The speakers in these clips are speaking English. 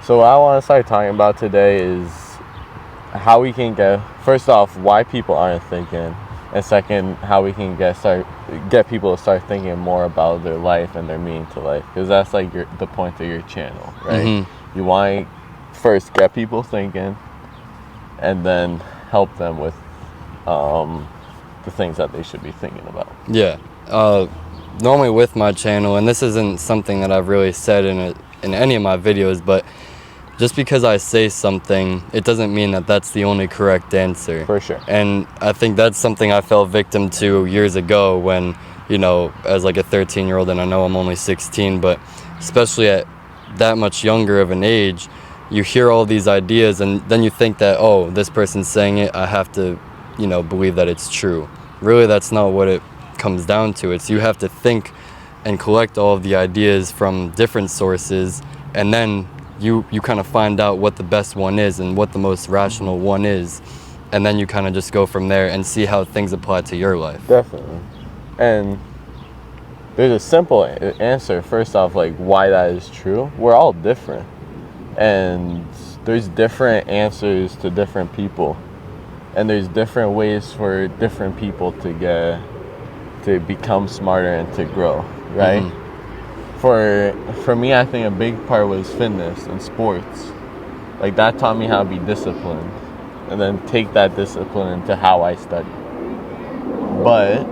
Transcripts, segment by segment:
So what I want to start talking about today is how we can first off, why people aren't thinking, and second, how we can get people to start thinking more about their life and their meaning to life, because that's like the point of your channel, right? Mm-hmm. You want to first get people thinking, and then help them with the things that they should be thinking about. Yeah. Normally with my channel, and this isn't something that I've really said in any of my videos, but just because I say something, it doesn't mean that that's the only correct answer. For sure. And I think that's something I fell victim to years ago when, as like a 13-year-old, and I know I'm only 16, but especially at that much younger of an age, you hear all these ideas and then you think that, oh, this person's saying it, I have to, believe that it's true. Really, that's not what it comes down to. It's you have to think and collect all of the ideas from different sources, and then you kind of find out what the best one is and what the most rational one is, and then you kind of just go from there and see how things apply to your life. Definitely. And there's a simple answer, first off, like why that is true. We're all different, and there's different answers to different people, and there's different ways for different people to become smarter and to grow, right? Mm-hmm. For me, I think a big part was fitness and sports. Like that taught me how to be disciplined, and then take that discipline into how I study. But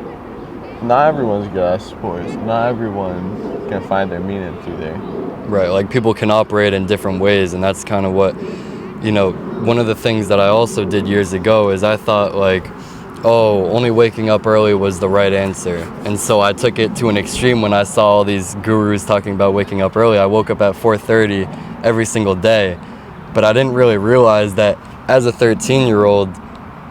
not everyone's good at sports. Not everyone can find their meaning through there. Right, like people can operate in different ways, and that's kind of what, one of the things that I also did years ago is I thought like, oh, only waking up early was the right answer. And so I took it to an extreme when I saw all these gurus talking about waking up early. I woke up at 4:30 every single day. But I didn't really realize that as a 13-year-old,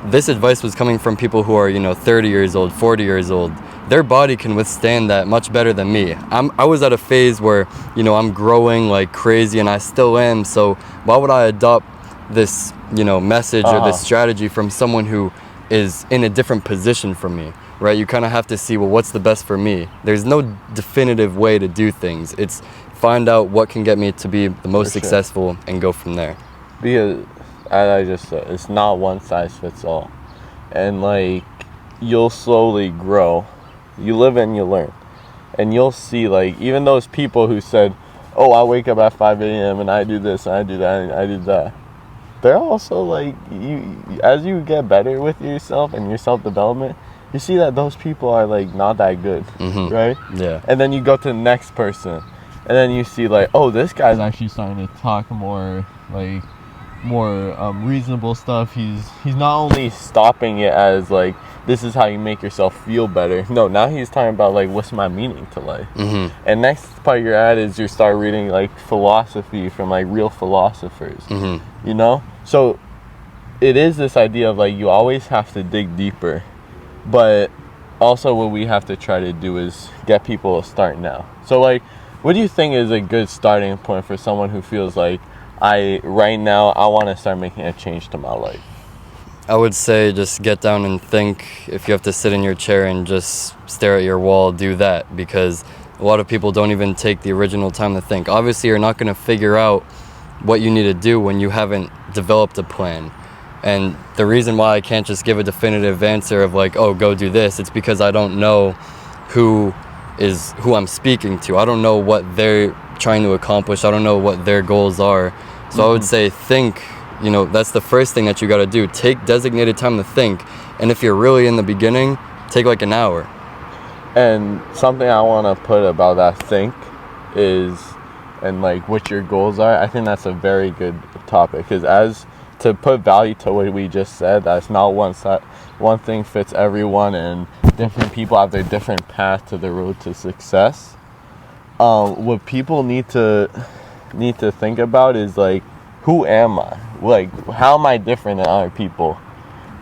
this advice was coming from people who are, 30 years old, 40 years old. Their body can withstand that much better than me. I was at a phase where, I'm growing like crazy, and I still am. So why would I adopt this, message or this strategy from someone who is in a different position from me, right? You kind of have to see, well, what's the best for me? There's no definitive way to do things. It's find out what can get me to be the most successful and go from there. Because, as I just said, it's not one size fits all. And like, you'll slowly grow. You live and you learn. And you'll see, like, even those people who said, oh, I wake up at 5 a.m. and I do this and I do that and I do that. They're also like, as you get better with yourself and your self-development, you see that those people are like not that good, right? Yeah. And then you go to the next person, and then you see like, oh, this guy's actually starting to talk more reasonable stuff. He's not only stopping it as like, this is how you make yourself feel better. No, now he's talking about like, what's my meaning to life? And next part you're at is you start reading like philosophy from like real philosophers, So it is this idea of like, you always have to dig deeper, but also what we have to try to do is get people to start now. So like, what do you think is a good starting point for someone who feels like, right now I want to start making a change to my life? I would say just get down and think. If you have to sit in your chair and just stare at your wall, do that, because a lot of people don't even take the original time to think. Obviously, you're not going to figure out what you need to do when you haven't developed a plan. And the reason why I can't just give a definitive answer of like, oh, go do this, it's because I don't know who I'm speaking to. I don't know what they're trying to accomplish. I don't know what their goals are. So I would say think, that's the first thing that you got to do. Take designated time to think. And if you're really in the beginning, take like an hour. And something I want to put about that think is, and like what your goals are, I think that's a very good topic, because to put value to what we just said, that's not one thing fits everyone, and different people have their different path to the road to success. What people need to think about is like, who am I? Like, how am I different than other people?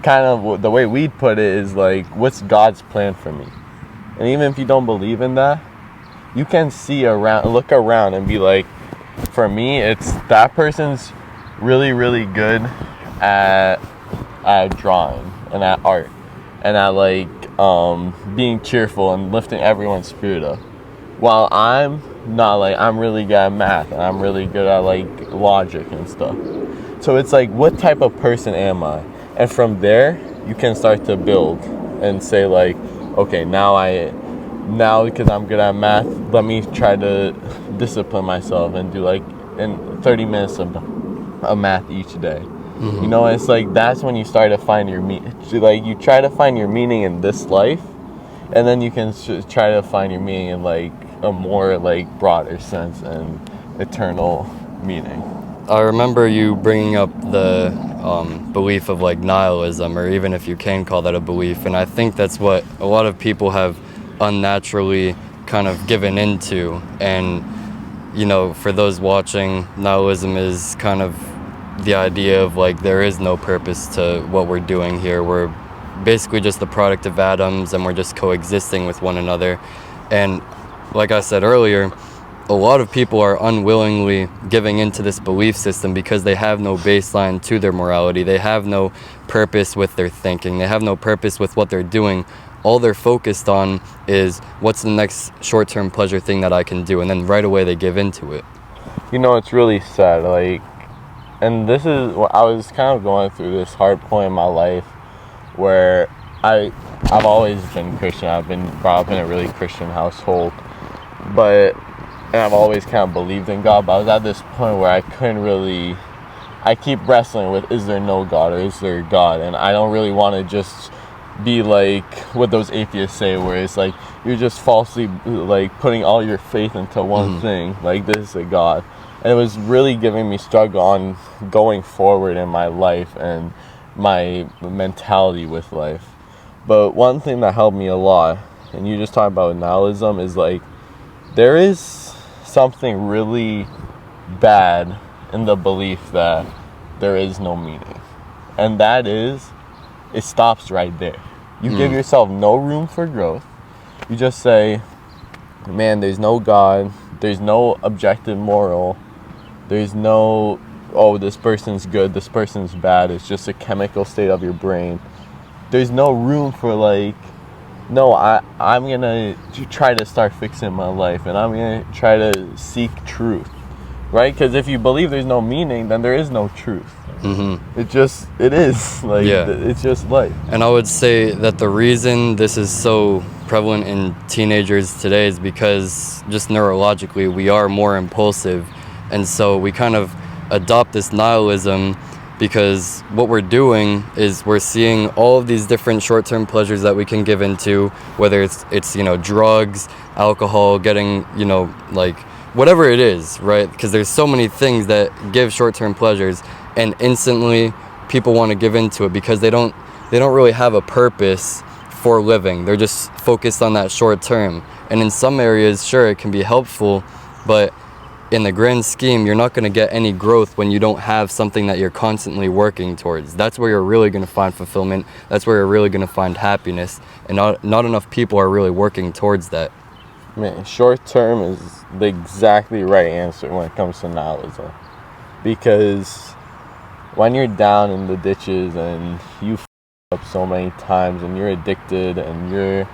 Kind of the way we'd put it is like, what's God's plan for me? And even if you don't believe in that, you can look around and be like, for me, it's that person's really, really good at drawing and at art and at like being cheerful and lifting everyone's spirit up, while I'm not like I'm really good at math and I'm really good at like logic and stuff. So it's like, what type of person am I? And from there, you can start to build and say like, okay, now because I'm good at math, let me try to discipline myself and do like in 30 minutes of math each day. You know, it's like that's when you start to find your like you try to find your meaning in this life, and then you can try to find your meaning in like a more like broader sense and eternal meaning. I remember you bringing up the belief of like nihilism, or even if you can call that a belief, and I think that's what a lot of people have unnaturally kind of given into. And you know, for those watching, nihilism is kind of the idea of like there is no purpose to what we're doing here. We're basically just the product of atoms, and we're just coexisting with one another. And like I said earlier, a lot of people are unwillingly giving into this belief system because they have no baseline to their morality. They have no purpose with their thinking. They have no purpose with what they're doing. All they're focused on is what's the next short-term pleasure thing that I can do, and then right away they give into it. You know, it's really sad, like, and this is what I was kind of going through this hard point in my life where I've always been Christian. I've been brought up in a really Christian household, and I've always kind of believed in God, but I was at this point where I keep wrestling with, is there no God or is there God? And I don't really want to just be like what those atheists say, where it's like you're just falsely like putting all your faith into one thing, like this is a God. And it was really giving me struggle on going forward in my life and my mentality with life. But one thing that helped me a lot, and you just talked about nihilism, is like there is something really bad in the belief that there is no meaning. And that is, it stops right there. You give yourself no room for growth. You just say, man, there's no God, there's no objective moral, there's no, oh, this person's good, this person's bad. It's just a chemical state of your brain. There's no room for like, no, I'm going to try to start fixing my life, and I'm going to try to seek truth, right? Because if you believe there's no meaning, then there is no truth. It is like, it's just life. And I would say that the reason this is so prevalent in teenagers today is because just neurologically we are more impulsive, and so we kind of adopt this nihilism because what we're doing is we're seeing all of these different short-term pleasures that we can give into, whether it's you know, drugs, alcohol, getting, you know, like whatever it is, right? Because there's so many things that give short-term pleasures, and instantly people want to give into it because they don't really have a purpose for living. They're just focused on that short term. And in some areas, sure, it can be helpful, but in the grand scheme, you're not going to get any growth when you don't have something that you're constantly working towards. That's where you're really going to find fulfillment. That's where you're really going to find happiness. And not enough people are really working towards that. Man, short term is the exactly right answer when it comes to nihilism. Because when you're down in the ditches and you up so many times and you're addicted and you're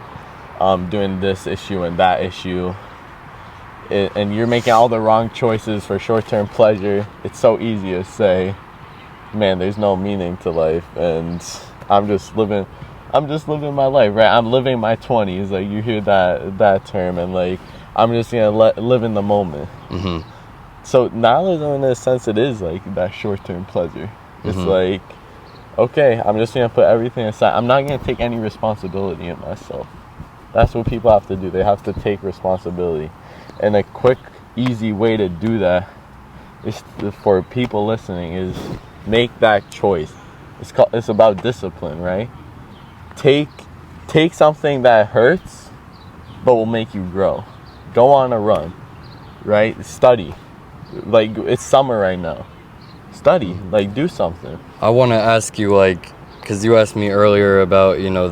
doing this issue and that issue, and you're making all the wrong choices for short-term pleasure, it's so easy to say, man, there's no meaning to life, and I'm just living my life, right? I'm living my 20s, like you hear that term, and like I'm just gonna live in the moment. So nihilism, in a sense, it is like that short-term pleasure. It's like, okay, I'm just gonna put everything aside. I'm not gonna take any responsibility in myself. That's what people have to do. They have to take responsibility. And a quick, easy way to do that is for people listening is make that choice. It's about discipline, right? Take something that hurts, but will make you grow. Go on a run, right? Study. Like, it's summer right now. Study, like, do something. I want to ask you, like, because you asked me earlier about, you know,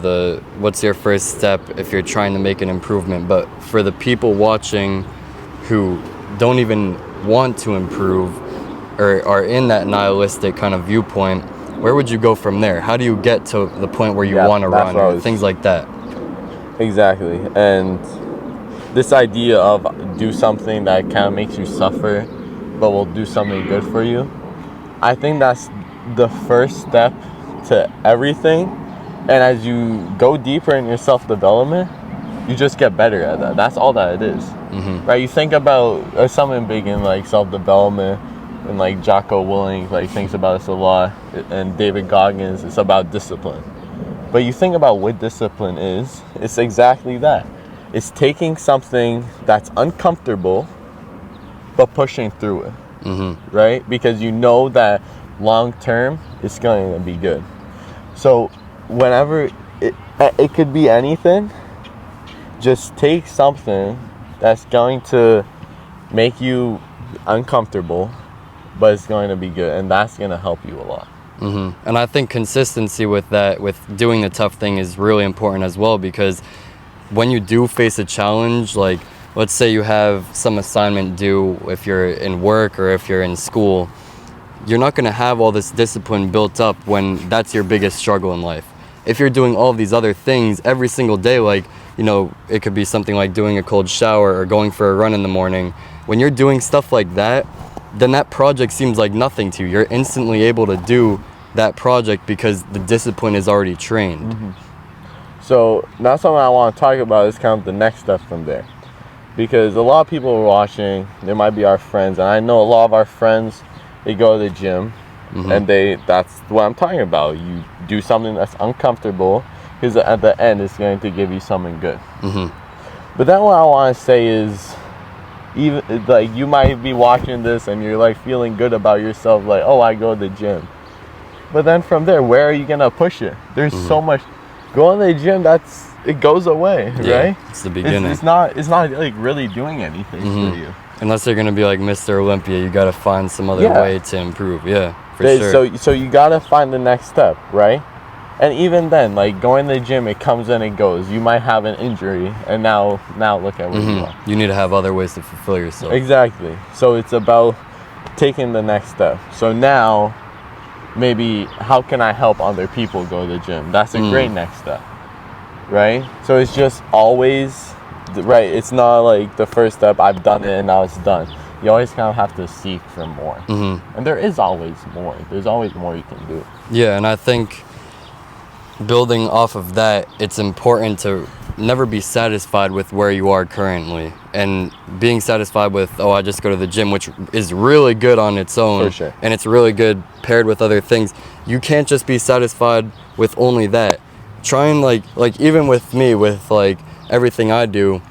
what's your first step if you're trying to make an improvement, but for the people watching who don't even want to improve or are in that nihilistic kind of viewpoint, where would you go from there? How do you get to the point where you want to run or things like that? Exactly. And this idea of do something that kind of makes you suffer, but will do something good for you. I think that's the first step to everything. And as you go deeper in your self-development, you just get better at that. That's all that it is. Right? You think about something big in like self-development, and like Jocko Willink like thinks about this a lot, and David Goggins, it's about discipline. But you think about what discipline is, it's exactly that. It's taking something that's uncomfortable, but pushing through it, right? Because you know that long term, it's going to be good. So whenever it could be anything, just take something that's going to make you uncomfortable, but it's going to be good, and that's going to help you a lot. And I think consistency with that, with doing the tough thing, is really important as well, because when you do face a challenge, like let's say you have some assignment due if you're in work or if you're in school, you're not going to have all this discipline built up when that's your biggest struggle in life. If you're doing all these other things every single day, like, you know, it could be something like doing a cold shower or going for a run in the morning. When you're doing stuff like that, then that project seems like nothing to you. You're instantly able to do that project because the discipline is already trained. So now something I want to talk about is kind of the next step from there. Because a lot of people are watching, they might be our friends, and I know a lot of our friends, they go to the gym, and that's what I'm talking about. You do something that's uncomfortable, because at the end it's going to give you something good. But then what I want to say is, even like you might be watching this and you're like feeling good about yourself, like, oh, I go to the gym. But then from there, where are you gonna push it? There's so much. Going to the gym, it goes away, right? It's the beginning. It's not like really doing anything for you. Unless you're gonna be like Mr. Olympia, you gotta find some other way to improve. For sure. So you gotta find the next step, right? And even then, like going to the gym, it comes and it goes. You might have an injury, and now look at where you are. You need to have other ways to fulfill yourself. Exactly. So it's about taking the next step. So now, maybe how can I help other people go to the gym? That's a great next step, right? So it's just always, right, it's not like the first step, I've done it and now it's done. You always kind of have to seek for more. And there is always more. There's always more you can do. Yeah, and I think building off of that, it's important to never be satisfied with where you are currently, and being satisfied with, oh, I just go to the gym, which is really good on its own. For sure. And it's really good paired with other things. You can't just be satisfied with only that. Try and like even with me, with like everything I do,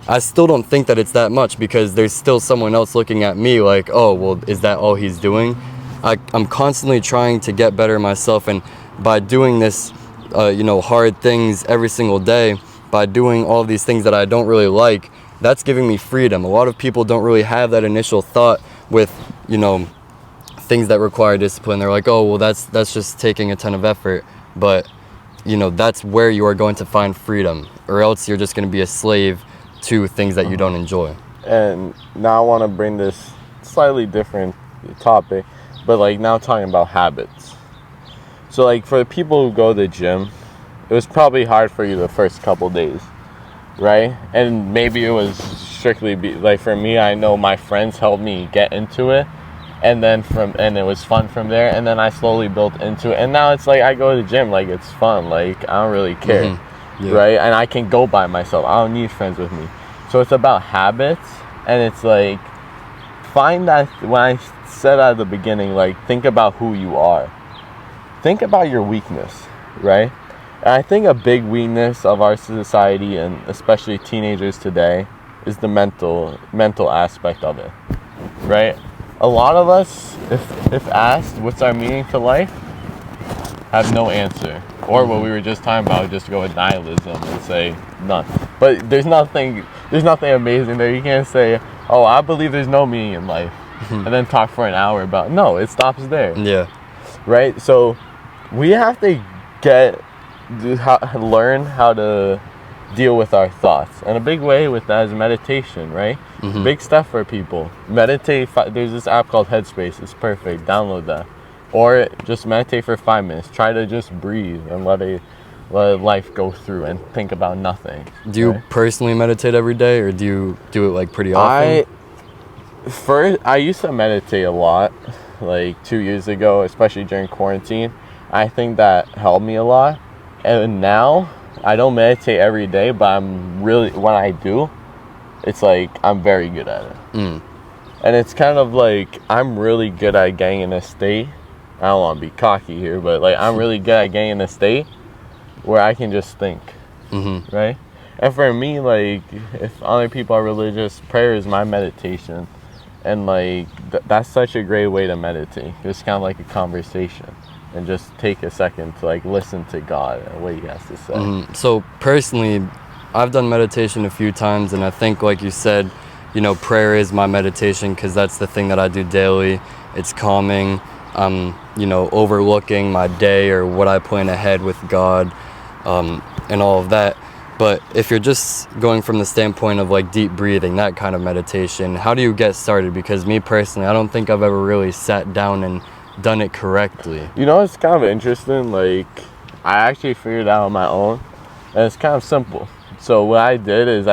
I still don't think that it's that much, because there's still someone else looking at me like, oh, well, is that all he's doing? I'm constantly trying to get better myself, and by doing this hard things every single day, by doing all these things that I don't really like, that's giving me freedom. A lot of people don't really have that initial thought with, things that require discipline. They're like, oh, well, that's just taking a ton of effort. But, that's where you are going to find freedom, or else you're just going to be a slave to things that you don't enjoy. And now I want to bring this slightly different topic, but like now talking about habits. So like for the people who go to the gym, it was probably hard for you the first couple days, right? And maybe it was strictly like for me, I know my friends helped me get into it, and it was fun from there, and then I slowly built into it, and now it's like I go to the gym, like it's fun, like I don't really care, right? And I can go by myself. I don't need friends with me. So it's about habits, and it's like find that, when I said at the beginning, like think about who you are. Think about your weakness, right? And I think a big weakness of our society, and especially teenagers today, is the mental aspect of it, right? A lot of us, if asked what's our meaning to life, have no answer. Or what we were just talking about, just go with nihilism and say none. But there's nothing amazing there. You can't say, oh, I believe there's no meaning in life, and then talk for an hour about, no, it stops there. Yeah. Right? So we have to learn how to deal with our thoughts, and a big way with that is meditation, right? Big stuff for people. Meditate. There's this app called Headspace. It's perfect. Download that, or just meditate for 5 minutes. Try to just breathe and let let life go through and think about nothing. Do you personally meditate every day, or do you do it like pretty often? I used to meditate a lot, like 2 years ago, especially during quarantine. I think that helped me a lot. And now I don't meditate every day, but when I do, it's like I'm very good at it. And it's kind of like I'm really good at getting in a state. I don't want to be cocky here, but like I'm really good at getting in a state where I can just think, right? And for me, like if other people are religious, prayer is my meditation. And like that's such a great way to meditate. It's kind of like a conversation, and just take a second to like listen to God and what He has to say. So personally, I've done meditation a few times, and I think, like you said, you know, prayer is my meditation because that's the thing that I do daily. It's calming. You know, overlooking my day or what I plan ahead with God, and all of that. But if you're just going from the standpoint of like deep breathing, that kind of meditation, how do you get started? Because me personally, I don't think I've ever really sat down and done it correctly. You know, it's kind of interesting. Like, I actually figured it out on my own, and it's kind of simple. So what I did is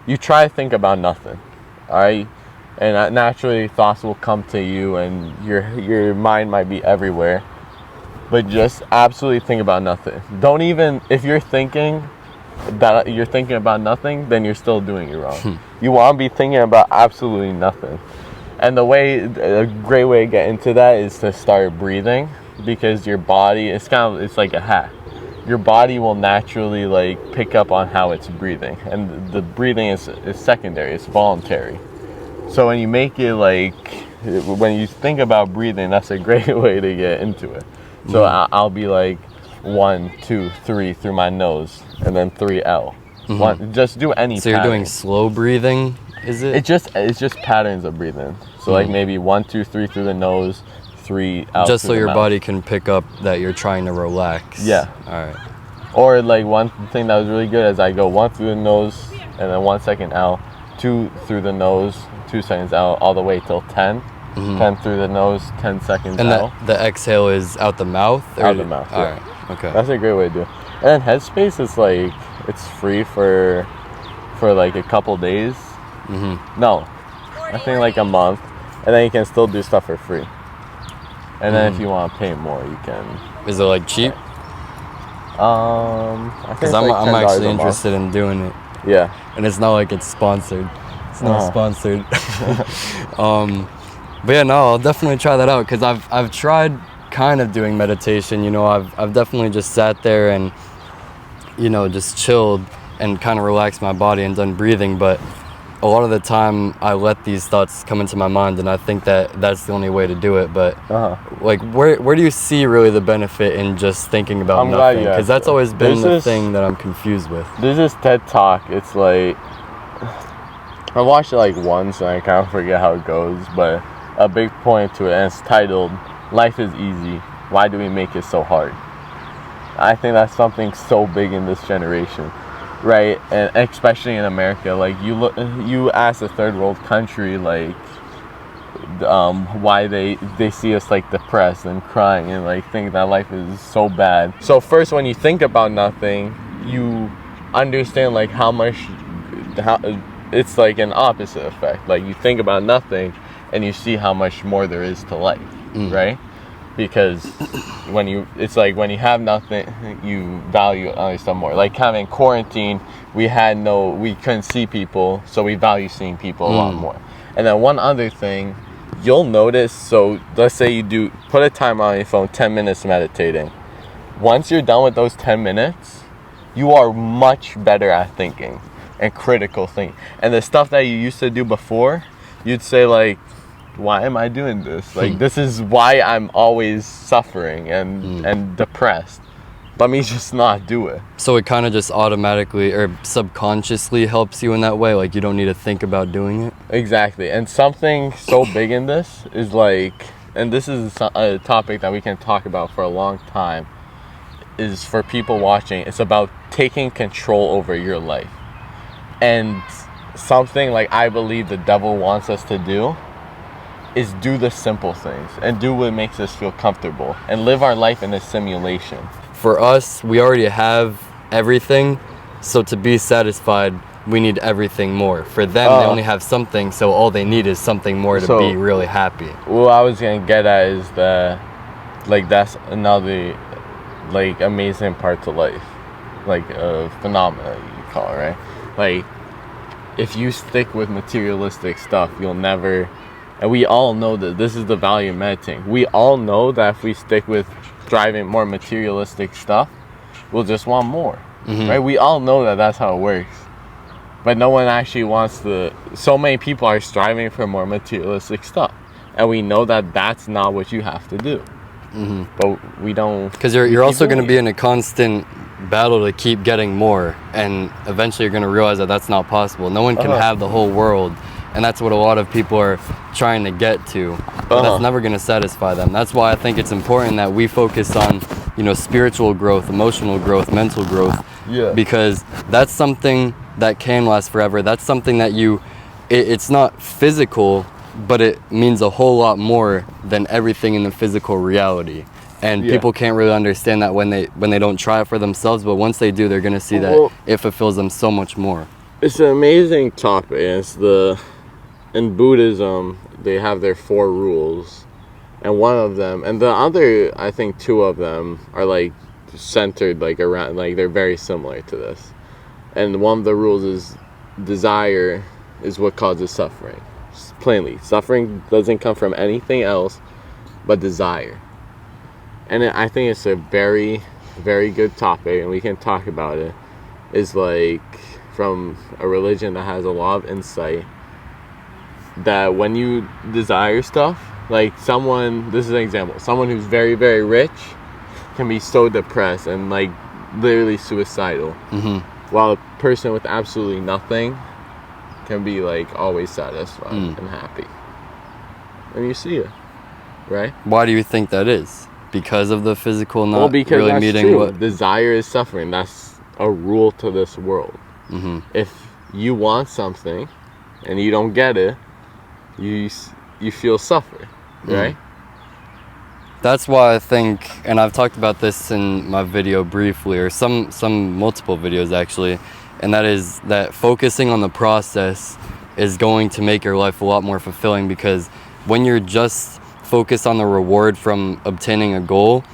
you try to think about nothing, all right? And naturally, thoughts will come to you, and your mind might be everywhere. But just absolutely think about nothing. Don't even, if you're thinking that you're thinking about nothing, then you're still doing it wrong. You want to be thinking about absolutely nothing. And a great way to get into that is to start breathing, because your body, it's like a hack. Your body will naturally like pick up on how it's breathing, and the breathing is secondary, it's voluntary. So when you make it when you think about breathing, that's a great way to get into it. So I'll be like 1, 2, 3 through my nose, and then 3L. Just do any. So you're doing slow breathing, is it? It's just patterns of breathing. So like maybe 1, 2, 3 through the nose, 3 out. Just so your mouth. body can pick up that you're trying to relax. Yeah. All right. Or like one thing that was really good is I go 1 through the nose, and then 1 second out, 2 through the nose, 2 seconds out, all the way till 10. 10 through the nose, 10 seconds out. And the exhale is out the mouth? Out the mouth, All right, okay. That's a great way to do it. And then Headspace is like, it's free for like a couple days. No, I think like a month. And then you can still do stuff for free. And then if you want to pay more, you can. Is it like cheap? I think because I'm actually interested in doing it. Yeah. And it's not like it's sponsored. It's not sponsored. But yeah, no, I'll definitely try that out, because I've tried kind of doing meditation. You know, I've definitely just sat there and, you know, just chilled and kind of relaxed my body and done breathing. But a lot of the time I let these thoughts come into my mind, and I think that that's the only way to do it. But like, where do you see really the benefit in just thinking about nothing? Because that's always been the thing that I'm confused with. There's this TED Talk. It's like, I watched it like once and I kind of forget how it goes, but a big point to it, and it's titled, "Life is Easy. Why do we make it so hard?" I think that's something so big in this generation, right? And especially in America. Like, you ask a third world country, like, why they see us like depressed and crying and like think that life is so bad. So first, when you think about nothing, you understand like how it's like an opposite effect. Like, you think about nothing and you see how much more there is to life, right? Because when you have nothing, you value other stuff more. Like, kind of in quarantine, we couldn't see people, so we value seeing people a lot more. And then one other thing you'll notice, so let's say you put a timer on your phone, 10 minutes meditating. Once you're done with those 10 minutes, you are much better at thinking and critical thinking. And the stuff that you used to do before, you'd say like, why am I doing this? Like, this is why I'm always suffering and depressed. Let me just not do it. So it kind of just automatically or subconsciously helps you in that way? Like, you don't need to think about doing it? Exactly. And something so big in this is like, and this is a topic that we can talk about for a long time, is for people watching, it's about taking control over your life. And something like I believe the devil wants us to do is do the simple things and do what makes us feel comfortable and live our life in a simulation. for us, we already have everything, so to be satisfied, we need everything more. For them, they only have something, so all they need is something more to be really happy. What I was gonna get at is that, like, that's another, like, amazing part to life, like a phenomena you call it, right? Like, if you stick with materialistic stuff, you'll never. And we all know that this is the value of meditating. We all know that if we stick with driving more materialistic stuff, we'll just want more, right? We all know that that's how it works. But no one actually wants to. So many people are striving for more materialistic stuff. And we know that that's not what you have to do. But we don't. Because you're also going to be in a constant battle to keep getting more. And eventually you're going to realize that that's not possible. No one can have the whole world. And that's what a lot of people are trying to get to. But that's never going to satisfy them. That's why I think it's important that we focus on, spiritual growth, emotional growth, mental growth. Yeah. Because that's something that can last forever. That's something that it's not physical, but it means a whole lot more than everything in the physical reality. And people can't really understand that when they don't try it for themselves, but once they do, they're going to see that it fulfills them so much more. It's an amazing topic. In Buddhism, they have their 4 rules, and one of them, and the other, I think 2 of them are like centered like around, like they're very similar to this. And one of the rules is desire is what causes suffering. Plainly, suffering doesn't come from anything else but desire. And I think it's a very, very good topic, and we can talk about it. Is like from a religion that has a lot of insight, that when you desire stuff, like this is an example, someone who's very, very rich can be so depressed and like literally suicidal, while a person with absolutely nothing can be like always satisfied and happy. And you see it, right? Why do you think that is? Because of the physical not because really that's meeting true. what Desire is suffering. That's a rule to this world. If you want something and you don't get it, you feel suffer, right? That's why I think, and I've talked about this in my video briefly, or some multiple videos actually, and that is that focusing on the process is going to make your life a lot more fulfilling, because when you're just focused on the reward from obtaining a goal,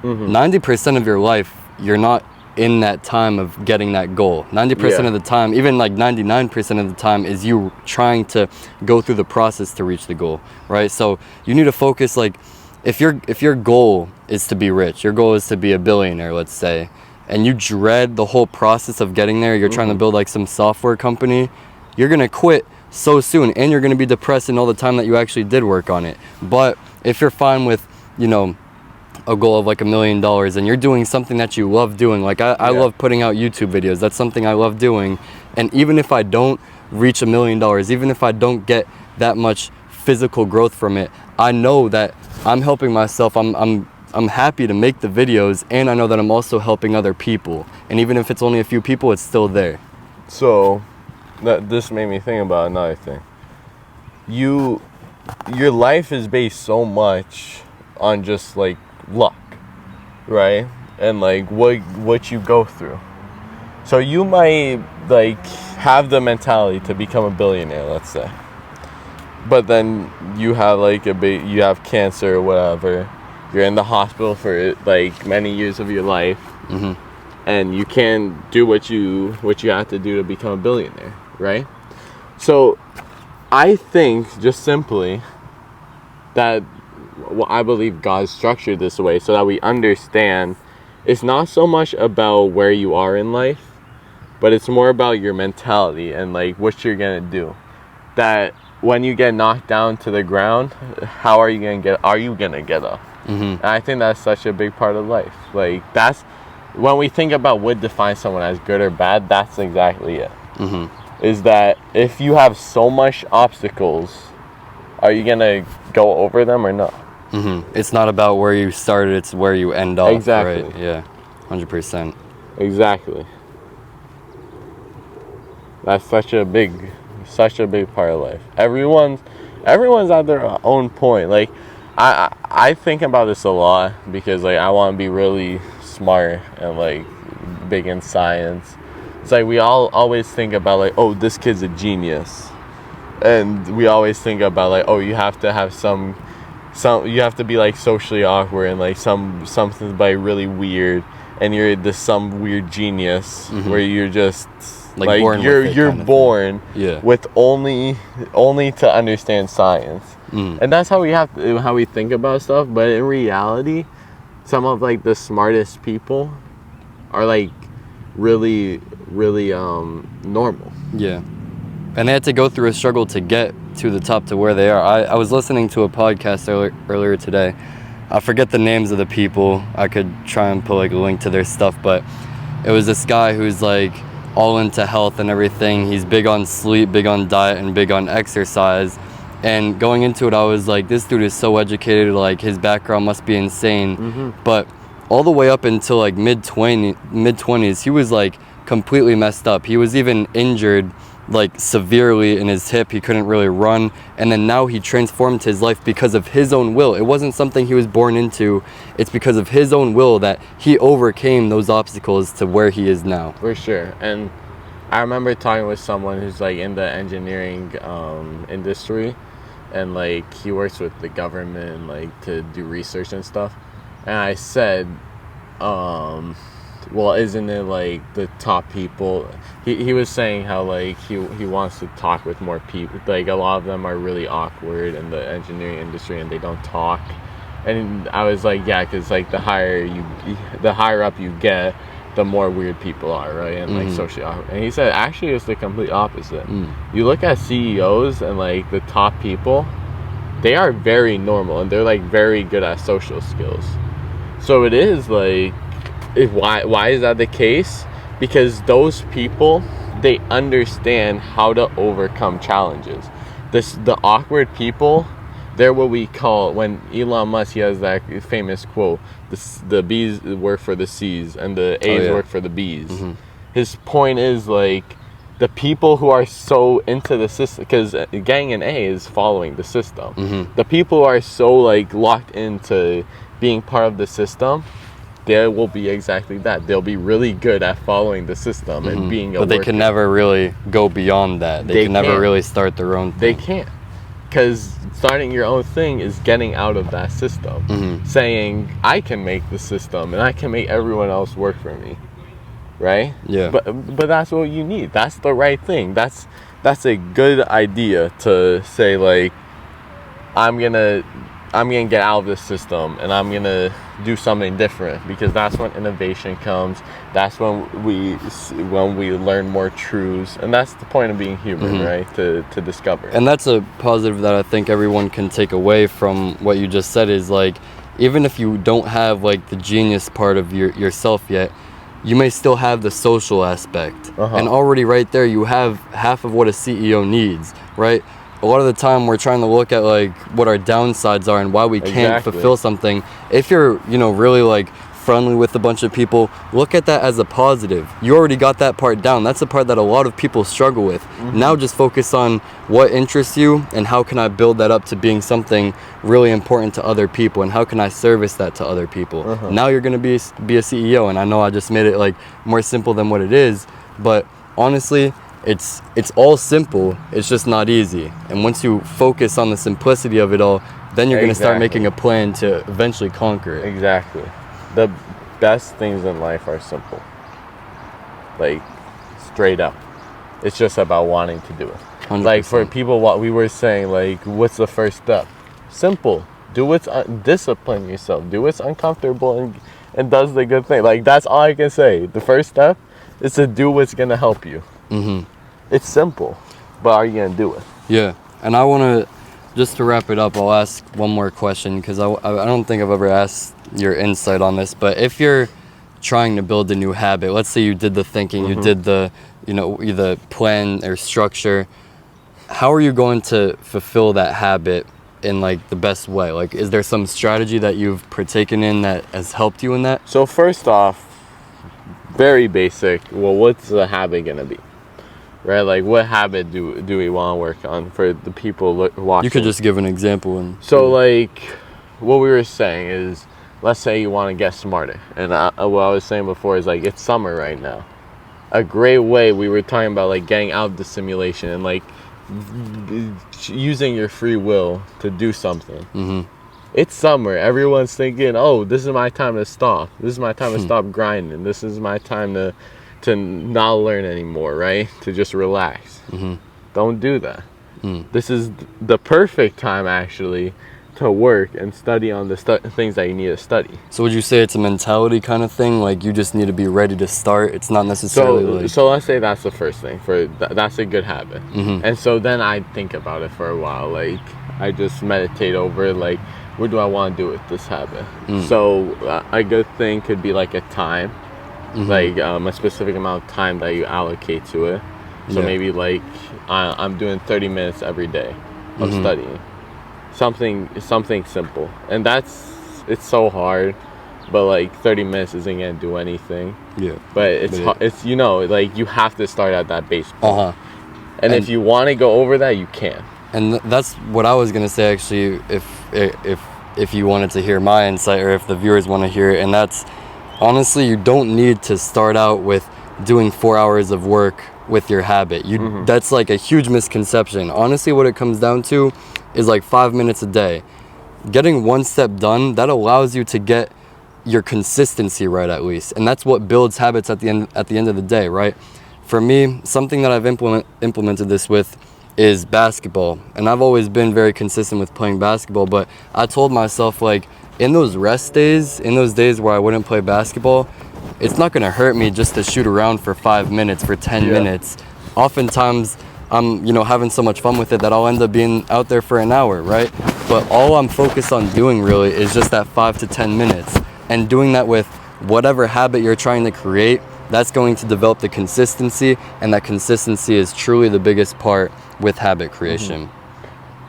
90% of your life you're not in that time of getting that goal. 90% of the time, even like 99% of the time, is you trying to go through the process to reach the goal, right? So you need to focus, like, if your goal is to be rich, your goal is to be a billionaire, let's say, and you dread the whole process of getting there, you're trying to build like some software company, you're gonna quit so soon, and you're gonna be depressed in all the time that you actually did work on it. But if you're fine with, a goal of like $1 million, and you're doing something that you love doing, like I love putting out YouTube videos, that's something I love doing, and even if I don't reach $1 million, even if I don't get that much physical growth from it, I know that I'm helping myself. I'm happy to make the videos, and I know that I'm also helping other people, and even if it's only a few people, it's still there. So this made me think about another thing. Your life is based so much on just like luck, right? And like what you go through. So you might like have the mentality to become a billionaire, let's say, but then you have like you have cancer or whatever, you're in the hospital for like many years of your life, and you can't do what you have to do to become a billionaire, right? So I think just simply that I believe God structured this way so that we understand it's not so much about where you are in life, but it's more about your mentality and like what you're gonna do. That when you get knocked down to the ground, how are you gonna get up? And I think that's such a big part of life. Like that's when we think about what defines someone as good or bad, that's exactly it. Is that if you have so much obstacles, are you gonna go over them or not? It's not about where you started, it's where you end off. Exactly. Right? Yeah, 100%. Exactly. That's such a big part of life. Everyone's at their own point. Like I think about this a lot because like I want to be really smart and like big in science, it's like we all always think about like, oh, this kid's a genius, and we always think about like, oh, you have to have some you have to be like socially awkward and like something like really weird, and you're this some weird genius where you're just like born you're born yeah. with only to understand science. And that's how we think about stuff. But in reality, some of like the smartest people are like really normal. Yeah. And they had to go through a struggle to get to the top to where they are. I was listening to a podcast earlier today. I forget the names of the people. I could try and put like a link to their stuff, but it was this guy who's like all into health and everything. He's big on sleep, big on diet, and big on exercise. And going into it, I was like, this dude is so educated, like his background must be insane. But all the way up until like mid-20s, he was like completely messed up. He was even injured like severely in his hip. He couldn't really run. And then now he transformed his life because of his own will. It wasn't something he was born into. It's because of his own will that he overcame those obstacles to where he is now. For sure. And I remember talking with someone who's like in the engineering industry, and like he works with the government like to do research and stuff. And I said, well, isn't it like the top people? He was saying how like he wants to talk with more people. Like a lot of them are really awkward in the engineering industry and they don't talk. And I was like, yeah, because like the higher up you get, the more weird people are, right? And like socially awkward. And he said actually it's the complete opposite. You look at CEOs and like the top people, they are very normal and they're like very good at social skills. So it is like, why is that the case? Because those people, they understand how to overcome challenges. The awkward people, they're what we call, when Elon Musk, he has that famous quote, the B's work for the C's and the A's work for the B's. His point is like, the people who are so into the system, because getting an A is following the system. The people who are so like locked into being part of the system, they will be exactly that. They'll be really good at following the system and being a But they worker. can never really go beyond that. They can never really start their own thing. They can't. Because starting your own thing is getting out of that system. Saying, I can make the system and I can make everyone else work for me. Right? Yeah. But that's what you need. That's the right thing. That's a good idea to say like, I'm gonna get out of this system and I'm gonna do something different, because that's when innovation comes. That's when we learn more truths, and that's the point of being human, right? To discover. And that's a positive that I think everyone can take away from what you just said, is like, even if you don't have like the genius part of yourself yet, you may still have the social aspect. And already right there you have half of what a CEO needs, right? A lot of the time we're trying to look at like what our downsides are and why we can't fulfill something. If you're, really like friendly with a bunch of people, look at that as a positive. You already got that part down. That's the part that a lot of people struggle with. Now just focus on what interests you and how can I build that up to being something really important to other people, and how can I service that to other people. Now you're going to be a CEO, and I know I just made it like more simple than what it is, but honestly, it's all simple. It's just not easy. And once you focus on the simplicity of it all, then you're going to start making a plan to eventually conquer it. Exactly. The best things in life are simple. Like, straight up. It's just about wanting to do it. 100%. Like, for people, what we were saying, like, what's the first step? Simple. Do what's discipline yourself. Do what's uncomfortable and does the good thing. Like, that's all I can say. The first step is to do what's going to help you. It's simple, but are you going to do it? Yeah. And I want to, just to wrap it up, I'll ask one more question, because I don't think I've ever asked your insight on this, but if you're trying to build a new habit, let's say you did the thinking, you did the, the plan or structure, how are you going to fulfill that habit in like the best way? Like, is there some strategy that you've partaken in that has helped you in that? So first off, very basic, well, what's the habit going to be? Right, like what habit do we want to work on for the people watching? You could just give an example. So like, what we were saying is, let's say you want to get smarter. And what I was saying before is like, it's summer right now. A great way, we were talking about like getting out of the simulation and like using your free will to do something. Mm-hmm. It's summer. Everyone's thinking, oh, this is my time to stop. This is my time to stop grinding. This is my time to not learn anymore, right? To just relax. Mm-hmm. Don't do that. This is the perfect time, actually, to work and study on the things that you need to study. So would you say it's a mentality kind of thing? Like you just need to be ready to start? It's not necessarily So let's say that's the first thing. That's a good habit. Mm-hmm. And so then I think about it for a while. Like, I just meditate over, like, what do I want to do with this habit? So a good thing could be like a time. Like a specific amount of time that you allocate to it. So maybe like I'm doing 30 minutes every day of studying. Something simple. And it's so hard, but like 30 minutes isn't gonna do anything. Yeah. But it's you know, like you have to start at that base point. And if you want to go over that, you can. And that's what I was gonna say actually. If you wanted to hear my insight, or if the viewers want to hear it, and that's honestly, you don't need to start out with doing 4 hours of work with your habit. That's like a huge misconception. Honestly, what it comes down to is like 5 minutes a day. Getting one step done, that allows you to get your consistency right at least. And that's what builds habits at the end of the day, right? For me, something that I've implemented this with is basketball. And I've always been very consistent with playing basketball, but I told myself, like, in those rest days, in those days where I wouldn't play basketball, it's not gonna hurt me just to shoot around for 5 minutes, for 10 minutes. Oftentimes, I'm, having so much fun with it that I'll end up being out there for an hour, right? But all I'm focused on doing really is just that 5 to 10 minutes. And doing that with whatever habit you're trying to create, that's going to develop the consistency, and that consistency is truly the biggest part with habit creation.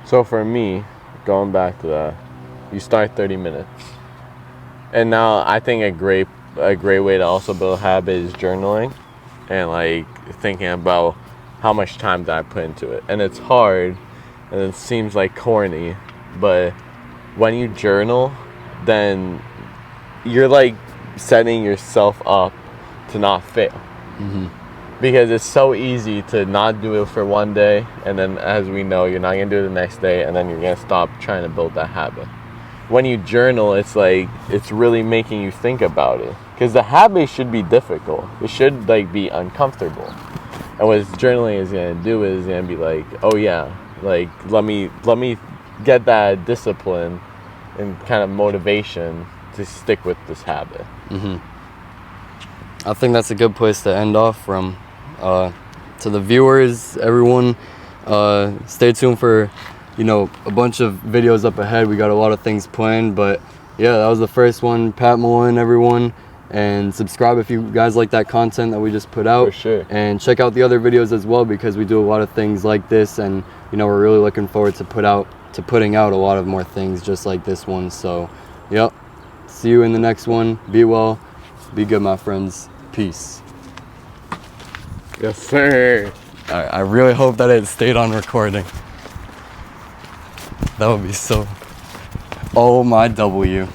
So for me, going back to that, you start 30 minutes. And now I think a great way to also build a habit is journaling and like thinking about how much time that I put into it. And it's hard and it seems like corny, but when you journal, then you're like setting yourself up to not fail. Because it's so easy to not do it for one day, and then as we know, you're not gonna do it the next day, and then you're gonna stop trying to build that habit. When you journal, it's like it's really making you think about it, because the habit should be difficult. It should like be uncomfortable. And what journaling is gonna do is gonna be like, oh yeah, like let me get that discipline and kind of motivation to stick with this habit. I think that's a good place to end off from. To the viewers, everyone, stay tuned for, a bunch of videos up ahead. We got a lot of things planned, but yeah, that was the first one. Pat Maloyan, everyone, and subscribe if you guys like that content that we just put out. For sure. And check out the other videos as well, because we do a lot of things like this, and we're really looking forward to putting out a lot of more things just like this one. So, yep. See you in the next one. Be well. Be good, my friends. Peace. Yes, sir. I really hope that it stayed on recording. That would be so... Oh my W.